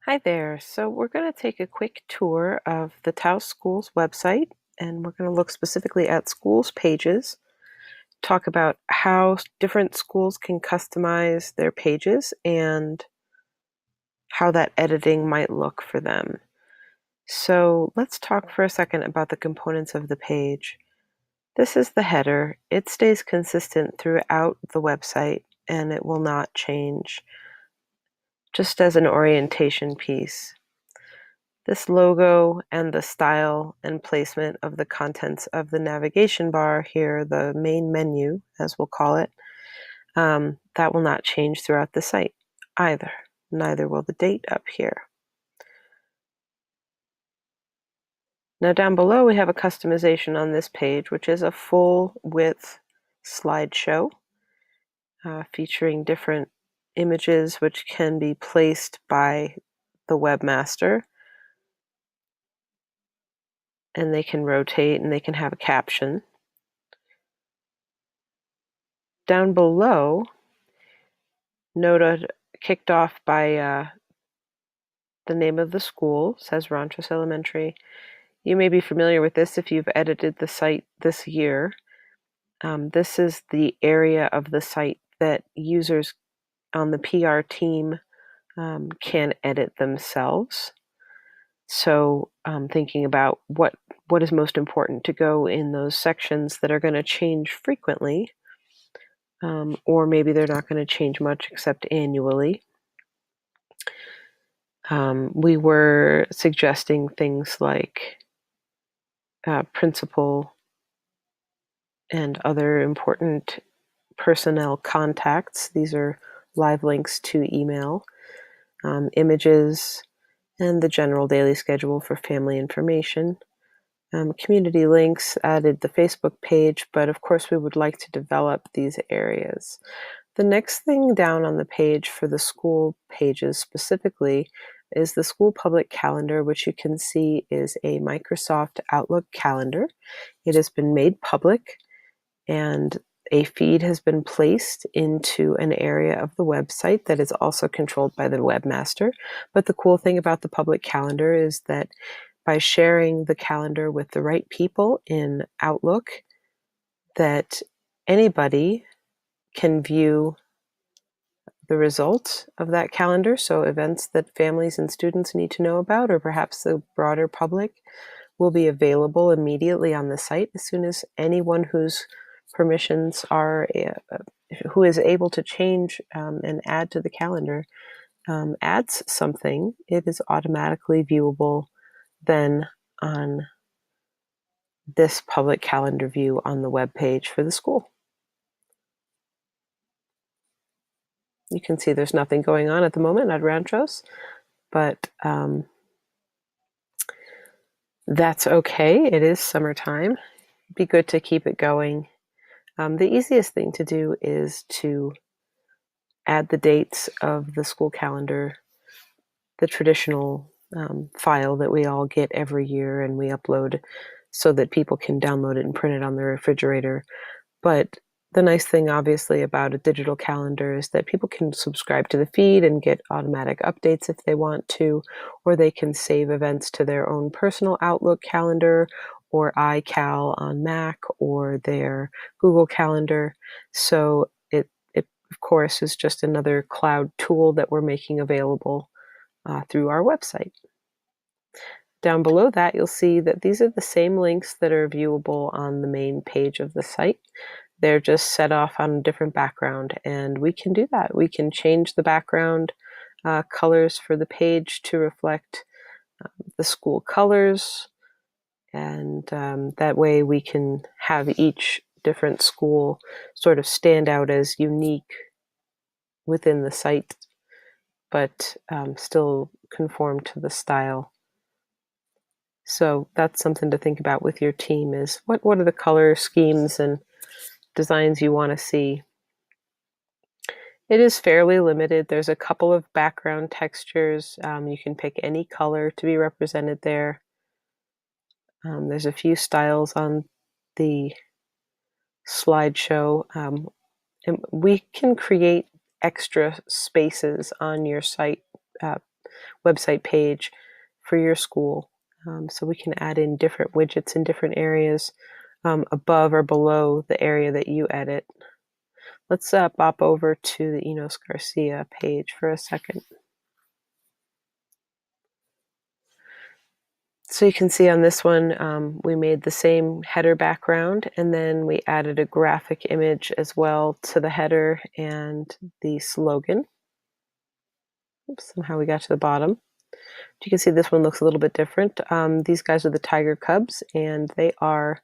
Hi there. So we're going to take a quick tour of the Taos Schools website, and we're going to look specifically at schools pages, talk about how different schools can customize their pages and how that editing might look for them. So let's talk for a second about the components of the page. This is the header. It stays consistent throughout the website and it will not change, just as an orientation piece. This logo and the style and placement of the contents of the navigation bar here, the main menu, as we'll call it, that will not change throughout the site either. Neither will the date up here. Now down below we have a customization on this page, which is a full width slideshow featuring different images which can be placed by the webmaster, and they can rotate and they can have a caption. Down below, noted kicked off by the name of the school, says Ranchos Elementary. You may be familiar with this if you've edited the site this year. This is the area of the site that users on the PR team can edit themselves. So thinking about what is most important to go in those sections that are going to change frequently, or maybe they're not going to change much except annually. We were suggesting things like principal and other important personnel contacts. These are live links to email, images, and the general daily schedule for family information. Community links, added the Facebook page, but of course we would like to develop these areas. The next thing down on the page for the school pages specifically is the school public calendar, which you can see is a Microsoft Outlook calendar. It has been made public and a feed has been placed into an area of the website that is also controlled by the webmaster. But the cool thing about the public calendar is that by sharing the calendar with the right people in Outlook, that anybody can view the results of that calendar, so events that families and students need to know about, or perhaps the broader public, will be available immediately on the site as soon as anyone whose permissions are, who is able to change and add to the calendar, adds something. It is automatically viewable then on this public calendar view on the web page for the school. You can see there's nothing going on at the moment at Ranchos, but that's okay. It is summertime. It'd be good to keep it going. The easiest thing to do is to add the dates of the school calendar, the traditional file that we all get every year and we upload so that people can download it and print it on their refrigerator. But the nice thing, obviously, about a digital calendar is that people can subscribe to the feed and get automatic updates if they want to, or they can save events to their own personal Outlook calendar or iCal on Mac or their Google Calendar. So it of course, is just another cloud tool that we're making available through our website. Down below that, you'll see that these are the same links that are viewable on the main page of the site. They're just set off on a different background, and we can do that. We can change the background colors for the page to reflect the school colors, and that way we can have each different school sort of stand out as unique within the site, but still conform to the style. So that's something to think about with your team, is what are the color schemes and designs you want to see. It is fairly limited. There's a couple of background textures. You can pick any color to be represented there. There's a few styles on the slideshow. And we can create extra spaces on your site website page for your school. So we can add in different widgets in different areas above or below the area that you edit. Let's pop over to the Enos Garcia page for a second. So you can see on this one, we made the same header background, and then we added a graphic image as well to the header and the slogan. Oops, somehow we got to the bottom. You can see this one looks a little bit different. These guys are the Tiger Cubs, and they are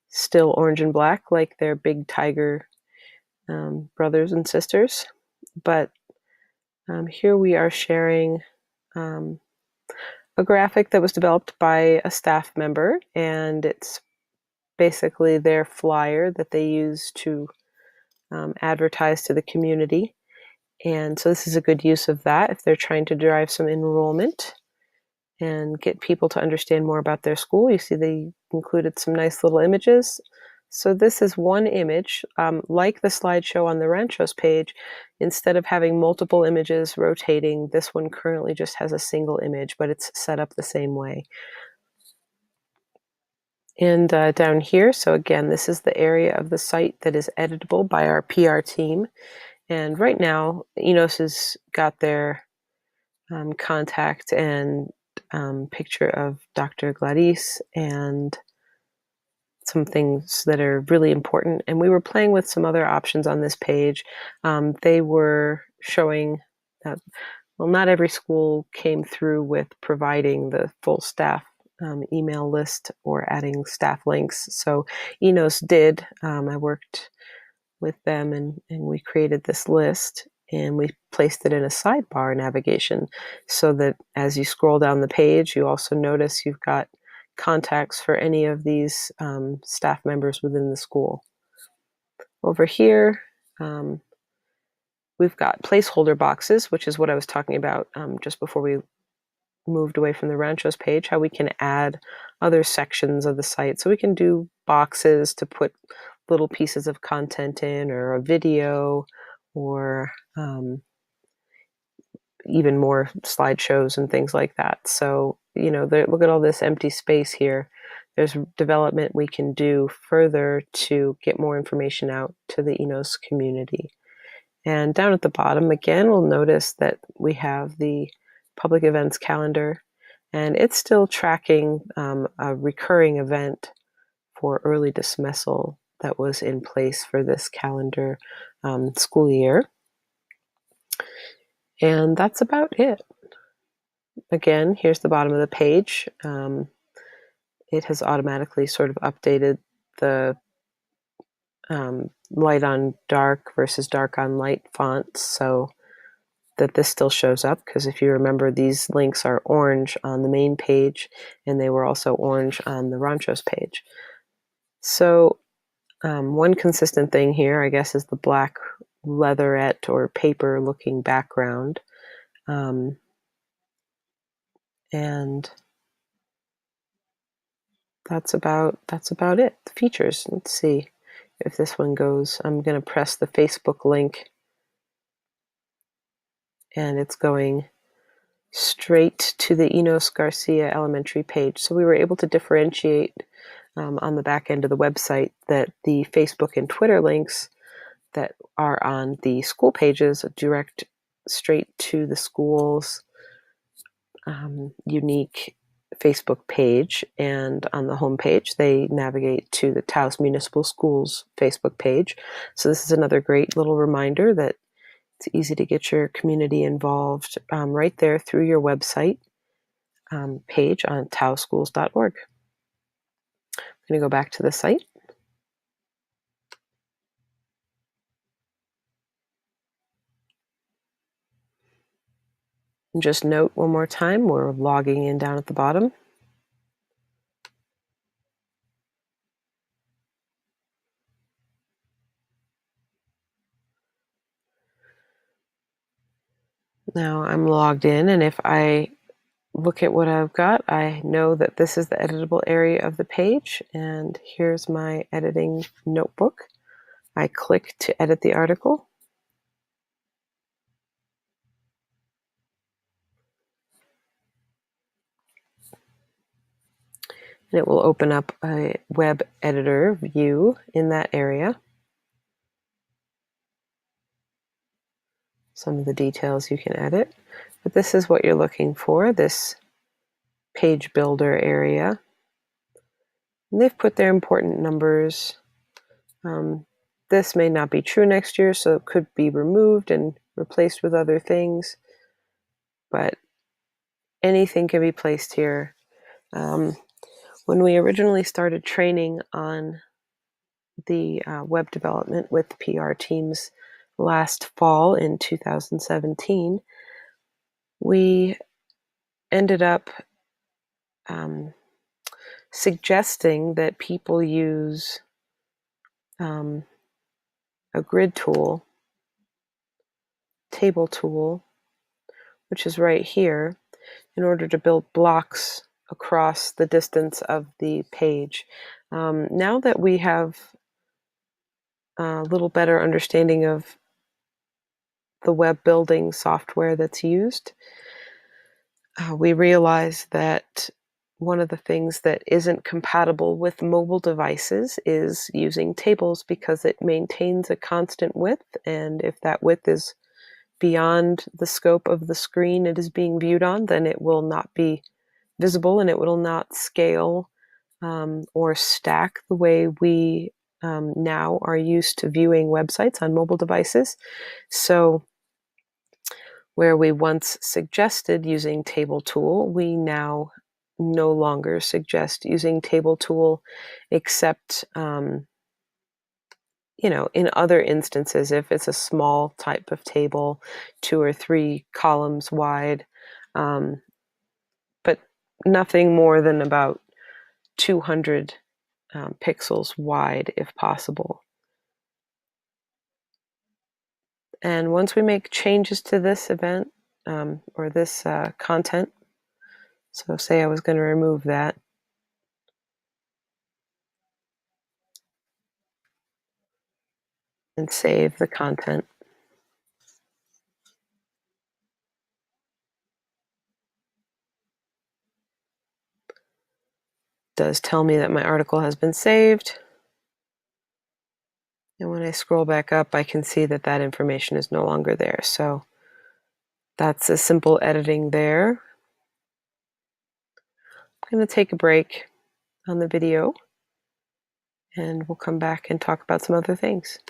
still orange and black like their big tiger brothers and sisters. But here we are sharing a graphic that was developed by a staff member, and it's basically their flyer that they use to advertise to the community. And so this is a good use of that if they're trying to drive some enrollment and get people to understand more about their school. You see they included some nice little images. So this is one image, like the slideshow on the Ranchos page. Instead of having multiple images rotating, this one currently just has a single image, but it's set up the same way. And down here, so again, this is the area of the site that is editable by our PR team. And right now, Enos has got their contact and picture of Dr. Gladys and some things that are really important. And we were playing with some other options on this page. They were showing that, well, not every school came through with providing the full staff email list or adding staff links. So Enos did. I worked with them and we created this list and we placed it in a sidebar navigation so that as you scroll down the page, you also notice you've got contacts for any of these staff members within the school. Over here, we've got placeholder boxes, which is what I was talking about just before we moved away from the Ranchos page, how we can add other sections of the site. So we can do boxes to put little pieces of content in, or a video, or even more slideshows and things like that. So, look at all this empty space here. There's development we can do further to get more information out to the Enos community. And down at the bottom, again, we'll notice that we have the public events calendar, and it's still tracking a recurring event for early dismissal that was in place for this calendar school year. And that's about it. Again, here's the bottom of the page. It has automatically sort of updated the light on dark versus dark on light fonts so that this still shows up, because if you remember, these links are orange on the main page and they were also orange on the Ranchos page. So one consistent thing here, I guess, is the black leatherette or paper looking background. And that's about it. The features. Let's see if this one goes. I'm going to press the Facebook link and it's going straight to the Enos Garcia Elementary page. So we were able to differentiate on the back end of the website that the Facebook and Twitter links that are on the school pages direct straight to the school's unique Facebook page, and on the home page they navigate to the Taos Municipal Schools Facebook page. So this is another great little reminder that it's easy to get your community involved right there through your website page on taoschools.org. I'm going to go back to the site. And just note one more time, we're logging in down at the bottom. Now I'm logged in, and if I look at what I've got, I know that this is the editable area of the page, and here's my editing notebook. I click to edit the article. And it will open up a web editor view in that area. Some of the details you can edit, but this is what you're looking for, this page builder area. And they've put their important numbers. This may not be true next year, so it could be removed and replaced with other things, but anything can be placed here. When we originally started training on the web development with PR teams last fall in 2017, we ended up suggesting that people use a grid tool, table tool, which is right here, in order to build blocks across the distance of the page. Now that we have a little better understanding of the web building software that's used, we realize that one of the things that isn't compatible with mobile devices is using tables, because it maintains a constant width, and if that width is beyond the scope of the screen it is being viewed on, then it will not be visible and it will not scale or stack the way we now are used to viewing websites on mobile devices. So where we once suggested using Table Tool, we now no longer suggest using Table Tool, except in other instances, if it's a small type of table, 2 or 3 columns wide, but nothing more than about 200 pixels wide if possible. And once we make changes to this event or this content, so say I was going to remove that, and save the content. It does tell me that my article has been saved. And when I scroll back up, I can see that that information is no longer there. So that's a simple editing there. I'm going to take a break on the video, and we'll come back and talk about some other things.